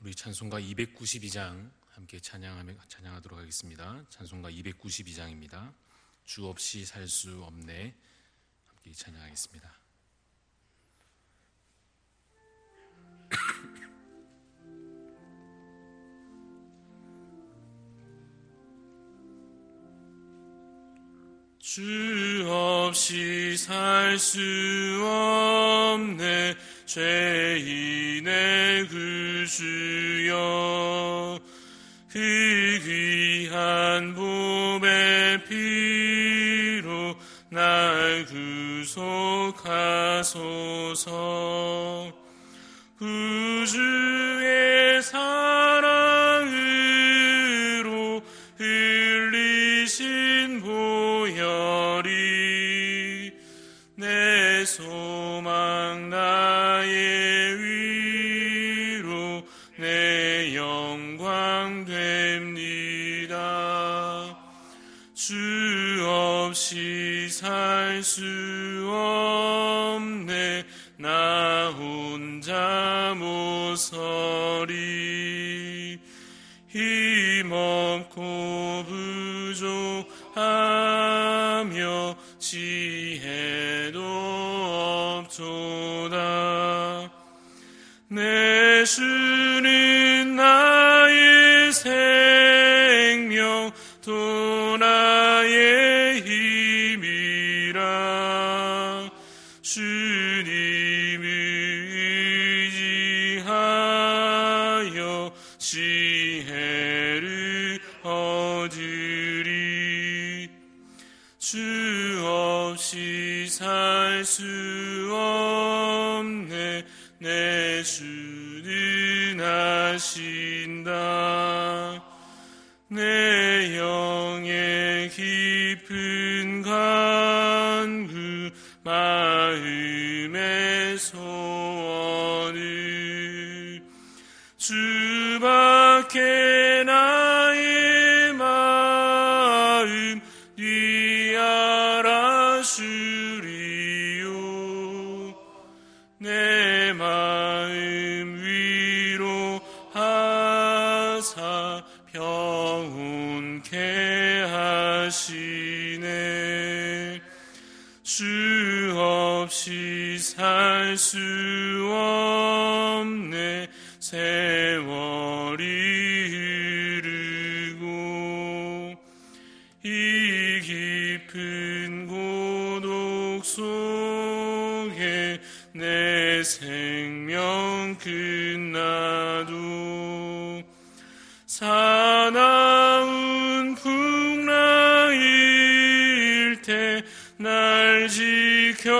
우리 찬송가 292장 함께 찬양하도록 하겠습니다. 찬송가 292장입니다. 주 없이 살 수 없네. 함께 찬양하겠습니다. 주 없이 살 수 없네. 죄인의 구주여, 그 귀한 보배 피로 날 구속하소서. 구주의 사랑으로 흘리신 보혈이 내 소망 나의 위로 내 영광 됩니다. 주 없이 살 수 없네. 나 혼자 못 서리. 힘없고 부족하며 지혜도 없도다. 내 주는 나의 생명 또 나의 힘이라. 주님을 의지하여 지혜를 얻으리. 주 없이 살 수 없네. 내 주는 아신다. 내 영의 깊은 간구 마음의 소원을 주밖에 나의 마음 네 알아주리요. 내 마음 위로하사 평온케 하시네. 주 없이 살 수 없네. 세월이 흐르고 이 깊은 고독 속에 내 생명 끝나도 사나운 풍랑일 때 날 지켜주시리.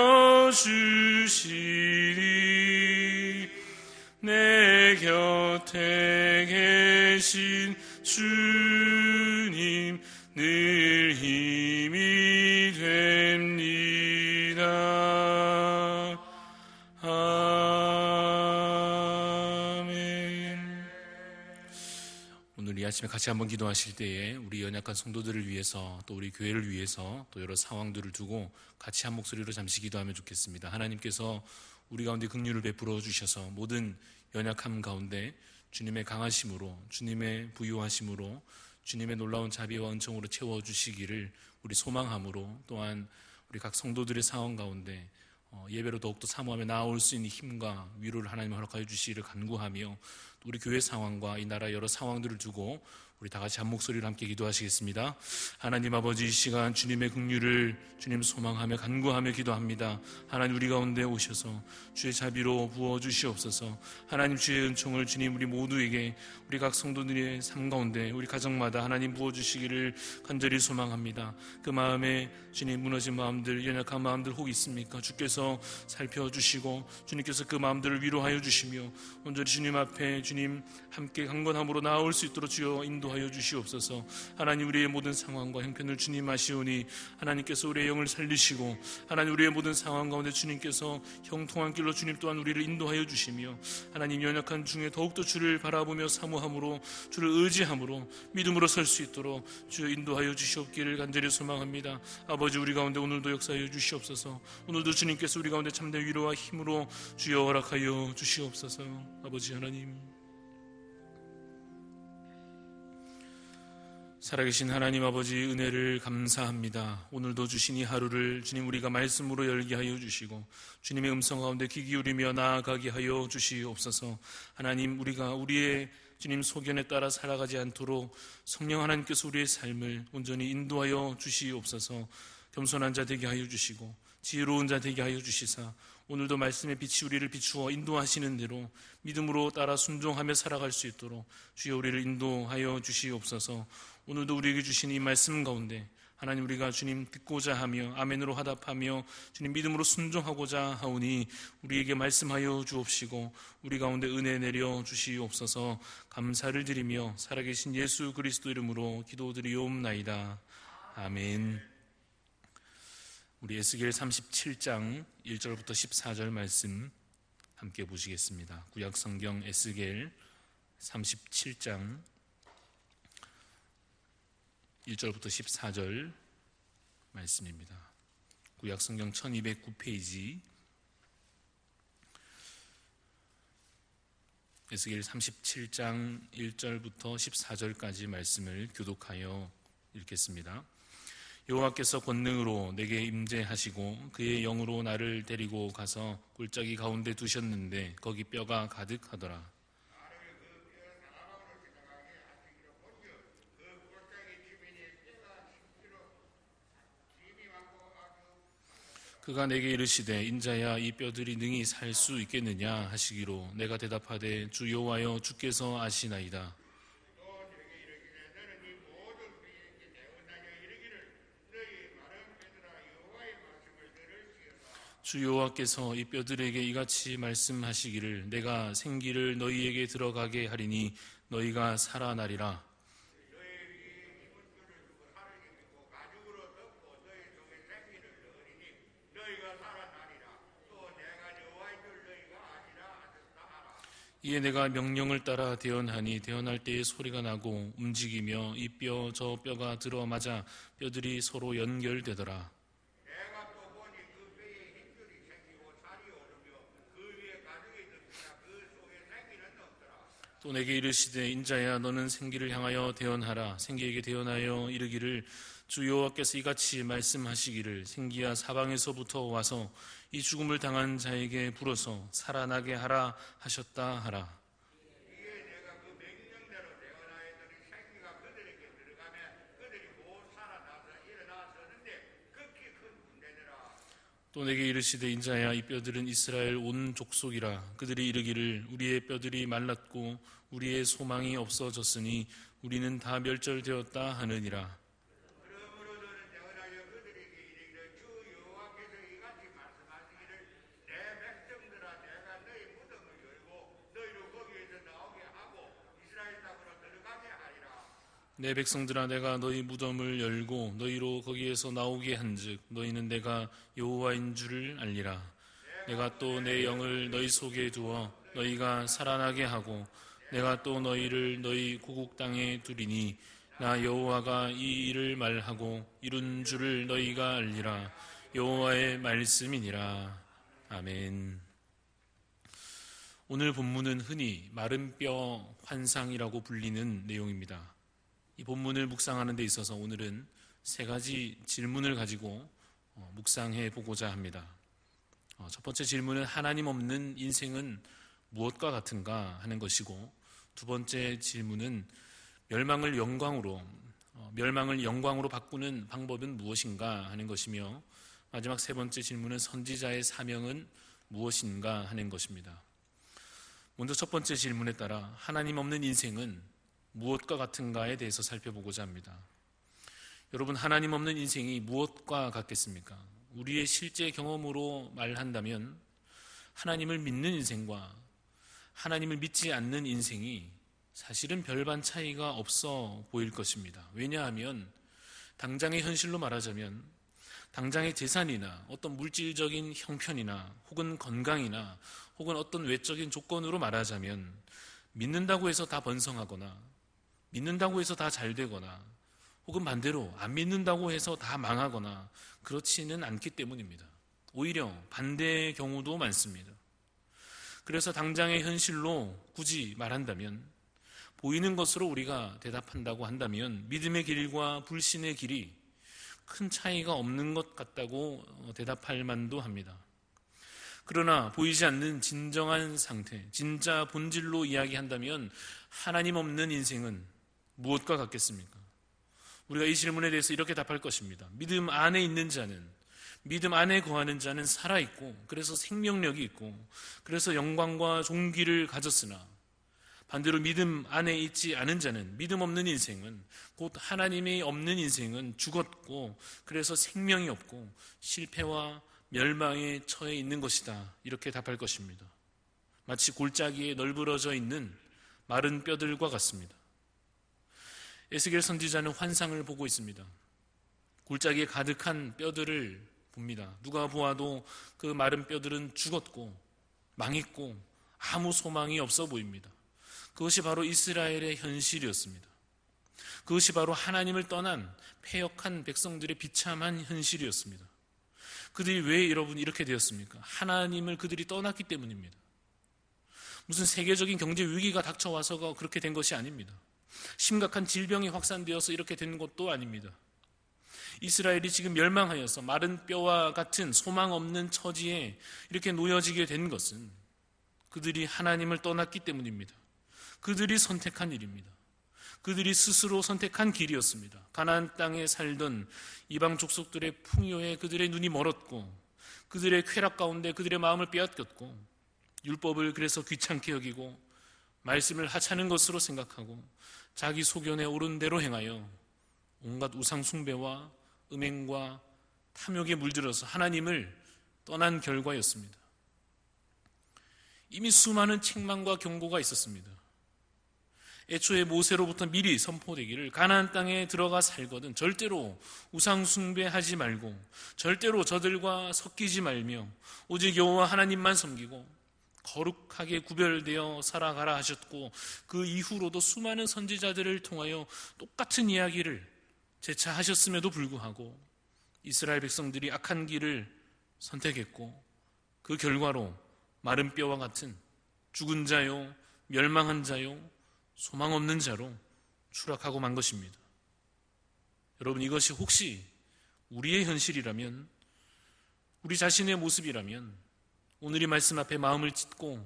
내 곁에 계신 주님 늘 힘이 됩니다. 아멘. 오늘 이 아침에 같이 한번 기도하실 때에 우리 연약한 성도들을 위해서, 또 우리 교회를 위해서, 또 여러 상황들을 두고 같이 한 목소리로 잠시 기도하면 좋겠습니다. 하나님께서 우리 가운데 긍휼을 베풀어 주셔서 모든 연약함 가운데 주님의 강하심으로, 주님의 부유하심으로, 주님의 놀라운 자비와 은총으로 채워주시기를 우리 소망함으로, 또한 우리 각 성도들의 상황 가운데 예배로 더욱더 사모하며 나아올 수 있는 힘과 위로를 하나님 허락하여 주시기를 간구하며, 또 우리 교회 상황과 이 나라의 여러 상황들을 두고 우리 다 같이 한 목소리로 함께 기도하시겠습니다. 하나님 아버지, 이 시간 주님의 긍휼을 주님 소망하며 간구하며 기도합니다. 하나님 우리 가운데 오셔서 주의 자비로 부어주시옵소서. 하나님 주의 은총을 주님 우리 모두에게, 우리 각 성도들의 삶 가운데 우리 가정마다 하나님 부어주시기를 간절히 소망합니다. 그 마음에 주님 무너진 마음들, 연약한 마음들 혹 있습니까? 주께서 살펴주시고 주님께서 그 마음들을 위로하여 주시며 온전히 주님 앞에 주님 함께 강건함으로 나아올 수 있도록 주여 인도하여 주시옵소서. 하나님 우리의 모든 상황과 형편을 주님 아시오니 하나님께서 우리의 영을 살리시고, 하나님 우리의 모든 상황 가운데 주님께서 형통한 길로 주님 또한 우리를 인도하여 주시며, 하나님 연약한 중에 더욱더 주를 바라보며 사모함으로, 주를 의지함으로 믿음으로 설 수 있도록 주여 인도하여 주시옵기를 간절히 소망합니다. 아버지 우리 가운데 오늘도 역사하여 주시옵소서. 오늘도 주님께서 우리 가운데 참된 위로와 힘으로 주여 허락하여 주시옵소서. 아버지 하나님, 살아계신 하나님 아버지, 은혜를 감사합니다. 오늘도 주신 이 하루를 주님 우리가 말씀으로 열게 하여 주시고 주님의 음성 가운데 귀 기울이며 나아가게 하여 주시옵소서. 하나님, 우리가 우리의 주님 소견에 따라 살아가지 않도록 성령 하나님께서 우리의 삶을 온전히 인도하여 주시옵소서. 겸손한 자 되게 하여 주시고 지혜로운 자 되게 하여 주시사 오늘도 말씀의 빛이 우리를 비추어 인도하시는 대로 믿음으로 따라 순종하며 살아갈 수 있도록 주여 우리를 인도하여 주시옵소서. 오늘도 우리에게 주신 이 말씀 가운데 하나님, 우리가 주님 듣고자 하며 아멘으로 화답하며 주님 믿음으로 순종하고자 하오니 우리에게 말씀하여 주옵시고 우리 가운데 은혜 내려 주시옵소서. 감사를 드리며 살아계신 예수 그리스도 이름으로 기도드리옵나이다. 아멘. 우리 에스겔 37장 1절부터 14절 말씀 함께 보시겠습니다. 구약성경 에스겔 37장 1절부터 14절 말씀입니다. 구약성경 1209페이지 에스겔 37장 1절부터 14절까지 말씀을 교독하여 읽겠습니다. 여호와께서 권능으로 내게 임재하시고 그의 영으로 나를 데리고 가서 골짜기 가운데 두셨는데 거기 뼈가 가득하더라. 그가 내게 이르시되 인자야, 이 뼈들이 능히 살 수 있겠느냐 하시기로 내가 대답하되 주 여호와여, 주께서 아시나이다. 주 여호와께서 이 뼈들에게 이같이 말씀하시기를 내가 생기를 너희에게 들어가게 하리니 너희가 살아나리라. 이에 내가 명령을 따라 대언하니 대언할 때에 소리가 나고 움직이며 이 뼈 저 뼈가 들어맞아 뼈들이 서로 연결되더라. 또 내게 이르시되 인자야, 너는 생기를 향하여 대언하라. 생기에게 대언하여 이르기를 주 여호와께서 이같이 말씀하시기를 생기야, 사방에서부터 와서 이 죽음을 당한 자에게 불어서 살아나게 하라 하셨다 하라. 또 내게 이르시되 인자야, 이 뼈들은 이스라엘 온 족속이라. 그들이 이르기를 우리의 뼈들이 말랐고 우리의 소망이 없어졌으니 우리는 다 멸절되었다 하느니라. 내 백성들아, 내가 너희 무덤을 열고 너희로 거기에서 나오게 한즉 너희는 내가 여호와인 줄을 알리라. 내가 또 내 영을 너희 속에 두어 너희가 살아나게 하고 내가 또 너희를 너희 고국 땅에 두리니 나 여호와가 이 일을 말하고 이룬 줄을 너희가 알리라. 여호와의 말씀이니라. 아멘. 오늘 본문은 흔히 마른 뼈 환상이라고 불리는 내용입니다. 이 본문을 묵상하는 데 있어서 오늘은 세 가지 질문을 가지고 묵상해 보고자 합니다. 첫 번째 질문은 하나님 없는 인생은 무엇과 같은가 하는 것이고, 두 번째 질문은 멸망을 영광으로 바꾸는 방법은 무엇인가 하는 것이며, 마지막 세 번째 질문은 선지자의 사명은 무엇인가 하는 것입니다. 먼저 첫 번째 질문에 따라 하나님 없는 인생은 무엇과 같은가에 대해서 살펴보고자 합니다. 여러분, 하나님 없는 인생이 무엇과 같겠습니까? 우리의 실제 경험으로 말한다면 하나님을 믿는 인생과 하나님을 믿지 않는 인생이 사실은 별반 차이가 없어 보일 것입니다. 왜냐하면 당장의 현실로 말하자면 당장의 재산이나 어떤 물질적인 형편이나 혹은 건강이나 혹은 어떤 외적인 조건으로 말하자면 믿는다고 해서 다 번성하거나 믿는다고 해서 다 잘 되거나 혹은 반대로 안 믿는다고 해서 다 망하거나 그렇지는 않기 때문입니다. 오히려 반대의 경우도 많습니다. 그래서 당장의 현실로 굳이 말한다면 보이는 것으로 우리가 대답한다고 한다면 믿음의 길과 불신의 길이 큰 차이가 없는 것 같다고 대답할 만도 합니다. 그러나 보이지 않는 진정한 상태, 진짜 본질로 이야기한다면 하나님 없는 인생은 무엇과 같겠습니까? 우리가 이 질문에 대해서 이렇게 답할 것입니다. 믿음 안에 있는 자는, 믿음 안에 거하는 자는 살아있고, 그래서 생명력이 있고, 그래서 영광과 존귀를 가졌으나 반대로 믿음 안에 있지 않은 자는, 믿음 없는 인생은, 곧 하나님이 없는 인생은 죽었고, 그래서 생명이 없고 실패와 멸망에 처해 있는 것이다, 이렇게 답할 것입니다. 마치 골짜기에 널브러져 있는 마른 뼈들과 같습니다. 에스겔 선지자는 환상을 보고 있습니다. 골짜기에 가득한 뼈들을 봅니다. 누가 보아도 그 마른 뼈들은 죽었고 망했고 아무 소망이 없어 보입니다. 그것이 바로 이스라엘의 현실이었습니다. 그것이 바로 하나님을 떠난 패역한 백성들의 비참한 현실이었습니다. 그들이 왜 여러분 이렇게 되었습니까? 하나님을 그들이 떠났기 때문입니다. 무슨 세계적인 경제 위기가 닥쳐와서가 그렇게 된 것이 아닙니다. 심각한 질병이 확산되어서 이렇게 된 것도 아닙니다. 이스라엘이 지금 멸망하여서 마른 뼈와 같은 소망 없는 처지에 이렇게 놓여지게 된 것은 그들이 하나님을 떠났기 때문입니다. 그들이 선택한 일입니다. 그들이 스스로 선택한 길이었습니다. 가나안 땅에 살던 이방 족속들의 풍요에 그들의 눈이 멀었고, 그들의 쾌락 가운데 그들의 마음을 빼앗겼고, 율법을 그래서 귀찮게 여기고 말씀을 하찮은 것으로 생각하고 자기 소견에 옳은 대로 행하여 온갖 우상 숭배와 음행과 탐욕에 물들어서 하나님을 떠난 결과였습니다. 이미 수많은 책망과 경고가 있었습니다. 애초에 모세로부터 미리 선포되기를 가나안 땅에 들어가 살거든 절대로 우상 숭배하지 말고 절대로 저들과 섞이지 말며 오직 여호와 하나님만 섬기고 거룩하게 구별되어 살아가라 하셨고, 그 이후로도 수많은 선지자들을 통하여 똑같은 이야기를 재차 하셨음에도 불구하고 이스라엘 백성들이 악한 길을 선택했고, 그 결과로 마른 뼈와 같은 죽은 자요, 멸망한 자요, 소망 없는 자로 추락하고 만 것입니다. 여러분, 이것이 혹시 우리의 현실이라면, 우리 자신의 모습이라면 오늘 이 말씀 앞에 마음을 찢고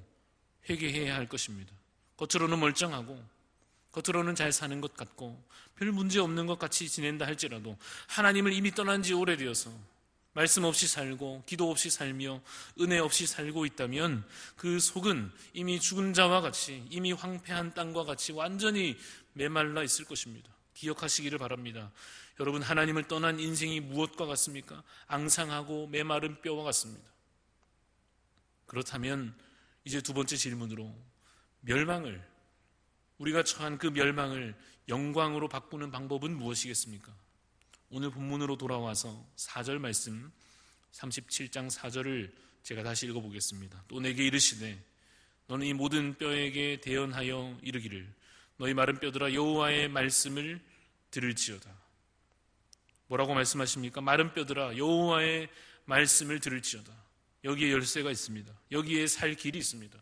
회개해야 할 것입니다. 겉으로는 멀쩡하고 겉으로는 잘 사는 것 같고 별 문제 없는 것 같이 지낸다 할지라도 하나님을 이미 떠난 지 오래되어서 말씀 없이 살고 기도 없이 살며 은혜 없이 살고 있다면 그 속은 이미 죽은 자와 같이, 이미 황폐한 땅과 같이 완전히 메말라 있을 것입니다. 기억하시기를 바랍니다. 여러분, 하나님을 떠난 인생이 무엇과 같습니까? 앙상하고 메마른 뼈와 같습니다. 그렇다면 이제 두 번째 질문으로, 멸망을, 우리가 처한 그 멸망을 영광으로 바꾸는 방법은 무엇이겠습니까? 오늘 본문으로 돌아와서 4절 말씀, 37장 4절을 제가 다시 읽어보겠습니다. 또 내게 이르시되 너는 이 모든 뼈에게 대언하여 이르기를 너희 마른 뼈들아 여호와의 말씀을 들을지어다. 뭐라고 말씀하십니까? 마른 뼈들아 여호와의 말씀을 들을지어다. 여기에 열쇠가 있습니다. 여기에 살 길이 있습니다.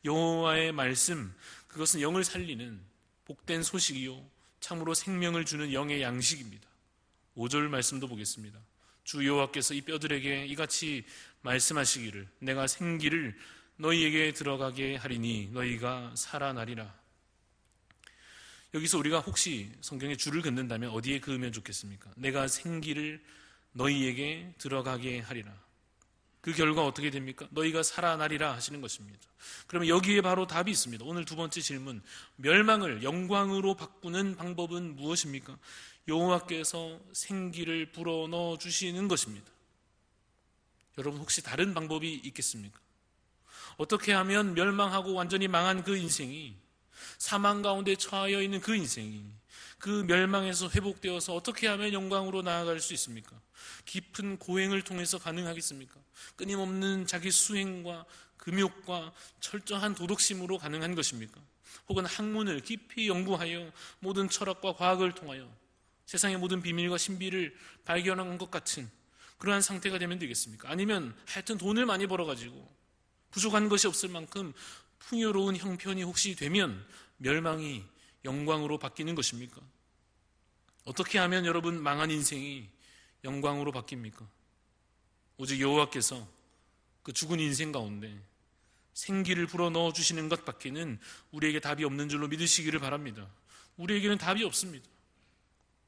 여호와의 말씀, 그것은 영을 살리는 복된 소식이요 참으로 생명을 주는 영의 양식입니다. 5절 말씀도 보겠습니다. 주 여호와께서 이 뼈들에게 이같이 말씀하시기를 내가 생기를 너희에게 들어가게 하리니 너희가 살아나리라. 여기서 우리가 혹시 성경에 줄을 긋는다면 어디에 그으면 좋겠습니까? 내가 생기를 너희에게 들어가게 하리라. 그 결과 어떻게 됩니까? 너희가 살아나리라 하시는 것입니다. 그러면 여기에 바로 답이 있습니다. 오늘 두 번째 질문, 멸망을 영광으로 바꾸는 방법은 무엇입니까? 여호와께서 생기를 불어넣어 주시는 것입니다. 여러분, 혹시 다른 방법이 있겠습니까? 어떻게 하면 멸망하고 완전히 망한 그 인생이, 사망 가운데 처하여 있는 그 인생이 그 멸망에서 회복되어서 어떻게 하면 영광으로 나아갈 수 있습니까? 깊은 고행을 통해서 가능하겠습니까? 끊임없는 자기 수행과 금욕과 철저한 도덕심으로 가능한 것입니까? 혹은 학문을 깊이 연구하여 모든 철학과 과학을 통하여 세상의 모든 비밀과 신비를 발견한 것 같은 그러한 상태가 되면 되겠습니까? 아니면 하여튼 돈을 많이 벌어가지고 부족한 것이 없을 만큼 풍요로운 형편이 혹시 되면 멸망이 영광으로 바뀌는 것입니까? 어떻게 하면 여러분 망한 인생이 영광으로 바뀝니까? 오직 여호와께서 그 죽은 인생 가운데 생기를 불어넣어 주시는 것밖에는 우리에게 답이 없는 줄로 믿으시기를 바랍니다. 우리에게는 답이 없습니다.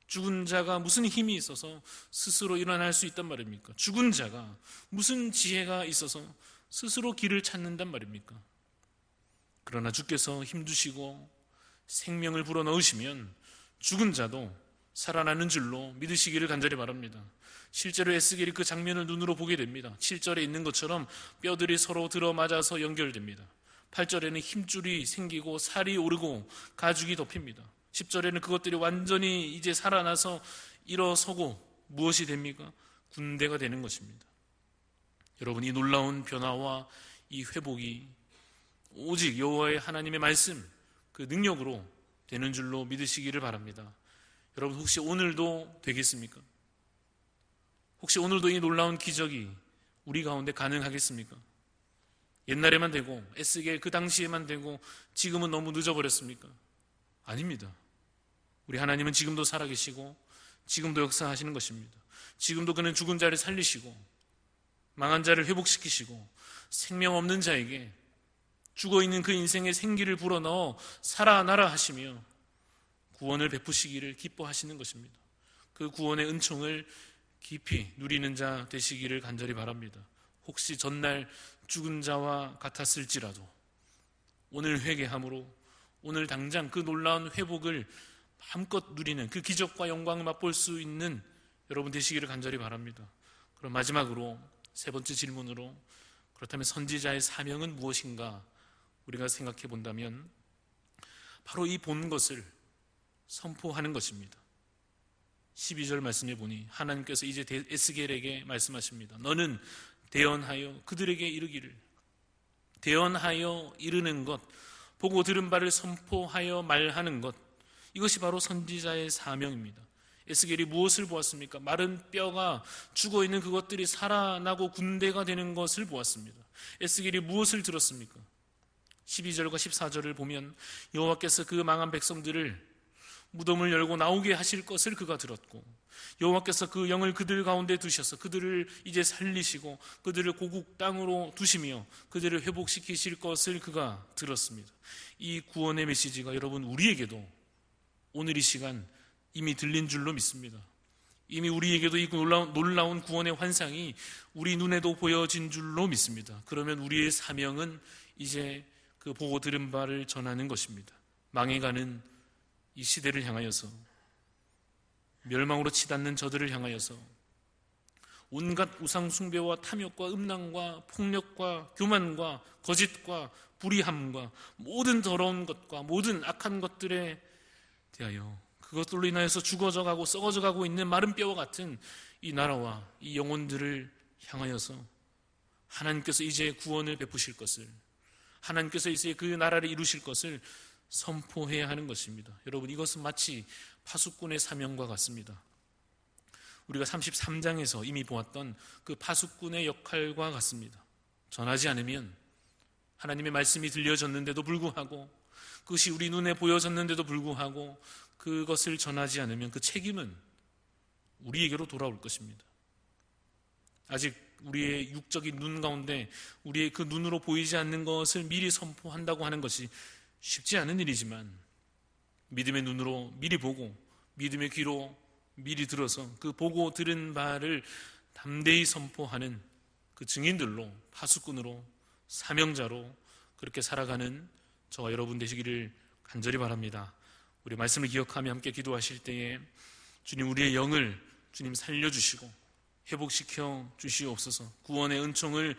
죽은 자가 무슨 힘이 있어서 스스로 일어날 수 있단 말입니까? 죽은 자가 무슨 지혜가 있어서 스스로 길을 찾는단 말입니까? 그러나 주께서 힘주시고 생명을 불어넣으시면 죽은 자도 살아나는 줄로 믿으시기를 간절히 바랍니다. 실제로 에스겔이 그 장면을 눈으로 보게 됩니다. 7절에 있는 것처럼 뼈들이 서로 들어맞아서 연결됩니다. 8절에는 힘줄이 생기고 살이 오르고 가죽이 덮입니다. 10절에는 그것들이 완전히 이제 살아나서 일어서고 무엇이 됩니까? 군대가 되는 것입니다. 여러분, 이 놀라운 변화와 이 회복이 오직 여호와의 하나님의 말씀, 그 능력으로 되는 줄로 믿으시기를 바랍니다. 여러분, 혹시 오늘도 되겠습니까? 혹시 오늘도 이 놀라운 기적이 우리 가운데 가능하겠습니까? 옛날에만 되고 에스겔 그 당시에만 되고 지금은 너무 늦어버렸습니까? 아닙니다. 우리 하나님은 지금도 살아계시고 지금도 역사하시는 것입니다. 지금도 그는 죽은 자를 살리시고 망한 자를 회복시키시고 생명 없는 자에게 죽어있는 그 인생에 생기를 불어넣어 살아나라 하시며 구원을 베푸시기를 기뻐하시는 것입니다. 그 구원의 은총을 깊이 누리는 자 되시기를 간절히 바랍니다. 혹시 전날 죽은 자와 같았을지라도 오늘 회개함으로 오늘 당장 그 놀라운 회복을 마음껏 누리는 그 기적과 영광을 맛볼 수 있는 여러분 되시기를 간절히 바랍니다. 그럼 마지막으로 세 번째 질문으로, 그렇다면 선지자의 사명은 무엇인가 우리가 생각해 본다면 바로 이 본 것을 선포하는 것입니다. 12절 말씀해 보니 하나님께서 이제 에스겔에게 말씀하십니다. 너는 대언하여 그들에게 이르기를, 대언하여 이르는 것, 보고 들은 바를 선포하여 말하는 것, 이것이 바로 선지자의 사명입니다. 에스겔이 무엇을 보았습니까? 마른 뼈가 죽어있는 그것들이 살아나고 군대가 되는 것을 보았습니다. 에스겔이 무엇을 들었습니까? 12절과 14절을 보면 여호와께서 그 망한 백성들을 무덤을 열고 나오게 하실 것을 그가 들었고, 여호와께서 그 영을 그들 가운데 두셔서 그들을 이제 살리시고 그들을 고국 땅으로 두시며 그들을 회복시키실 것을 그가 들었습니다. 이 구원의 메시지가 여러분 우리에게도 오늘 이 시간 이미 들린 줄로 믿습니다. 이미 우리에게도 이 놀라운 구원의 환상이 우리 눈에도 보여진 줄로 믿습니다. 그러면 우리의 사명은 이제 그 보고 들은 바를 전하는 것입니다. 망해가는 이 시대를 향하여서, 멸망으로 치닫는 저들을 향하여서 온갖 우상 숭배와 탐욕과 음란과 폭력과 교만과 거짓과 불의함과 모든 더러운 것과 모든 악한 것들에 대하여, 그것들로 인하여서 죽어져 가고 썩어져 가고 있는 마른 뼈와 같은 이 나라와 이 영혼들을 향하여서 하나님께서 이제 구원을 베푸실 것을, 하나님께서 이제 그 나라를 이루실 것을 선포해야 하는 것입니다. 여러분, 이것은 마치 파수꾼의 사명과 같습니다. 우리가 33장에서 이미 보았던 그 파수꾼의 역할과 같습니다. 전하지 않으면, 하나님의 말씀이 들려졌는데도 불구하고, 그것이 우리 눈에 보여졌는데도 불구하고 그것을 전하지 않으면 그 책임은 우리에게로 돌아올 것입니다. 아직 우리의 육적인 눈 가운데 우리의 그 눈으로 보이지 않는 것을 미리 선포한다고 하는 것이 쉽지 않은 일이지만, 믿음의 눈으로 미리 보고 믿음의 귀로 미리 들어서 그 보고 들은 바를 담대히 선포하는 그 증인들로, 파수꾼으로, 사명자로 그렇게 살아가는 저와 여러분 되시기를 간절히 바랍니다. 우리 말씀을 기억하며 함께 기도하실 때에 주님, 우리의 영을 주님 살려주시고 회복시켜 주시옵소서. 구원의 은총을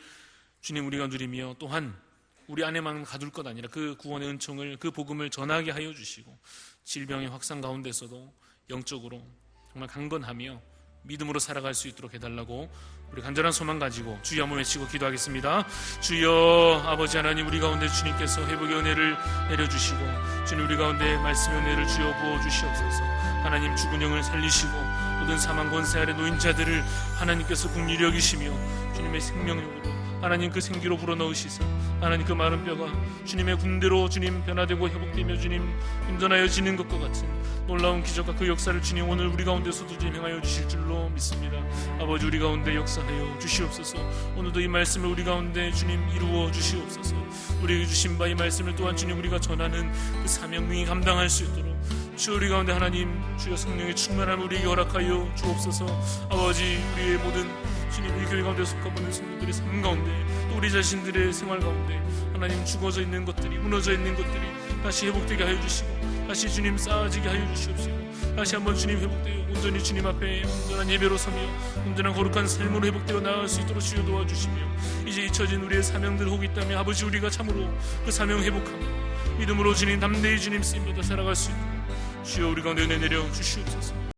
주님 우리가 누리며 또한 우리 안에만 가둘 것 아니라 그 구원의 은총을, 그 복음을 전하게 하여 주시고 질병의 확산 가운데서도 영적으로 정말 강건하며 믿음으로 살아갈 수 있도록 해달라고 우리 간절한 소망 가지고 주여 한번 외치고 기도하겠습니다. 주여, 아버지 하나님, 우리 가운데 주님께서 회복의 은혜를 내려주시고 주님 우리 가운데 말씀의 은혜를 주여 부어주시옵소서. 하나님, 죽은 영을 살리시고 모든 사망 권세 아래 놓인 자들을 하나님께서 긍휼히 여기시며 주님의 생명력으로 하나님 그 생기로 불어넣으시사 하나님 그 마른 뼈가 주님의 군대로 주님 변화되고 회복되며 주님 운전하여지는 것과 같은 놀라운 기적과 그 역사를 주님 오늘 우리 가운데서도 진행하여 주실 줄로 믿습니다. 아버지, 우리 가운데 역사하여 주시옵소서. 오늘도 이 말씀을 우리 가운데 주님 이루어 주시옵소서. 우리에게 주신 바 이 말씀을 또한 주님 우리가 전하는 그 사명이 감당할 수 있도록 주여 우리 가운데 하나님 주여 성령의 충만함을 우리에게 허락하여 주옵소서. 아버지, 우리의 모든 주님 우리 교회 가운데 속하는 성도들의 삶 가운데 또 우리 자신들의 생활 가운데 하나님 죽어져 있는 것들이 무너져 있는 것들이 다시 회복되게 하여 주시고 다시 주님 쌓아지게 하여 주시옵시고 다시 한번 주님 회복되어 온전히 주님 앞에 온전한 예배로 서며 온전한 거룩한 삶으로 회복되어 나아갈 수 있도록 주여 도와주시며 이제 잊혀진 우리의 사명들 혹 있다면 아버지 우리가 참으로 그 사명 회복하며 믿음으로 주님 담대히 주님 쓰임받아 살아갈 수 있도록 주여 우리 가운데 은혜 내려 주시옵소서.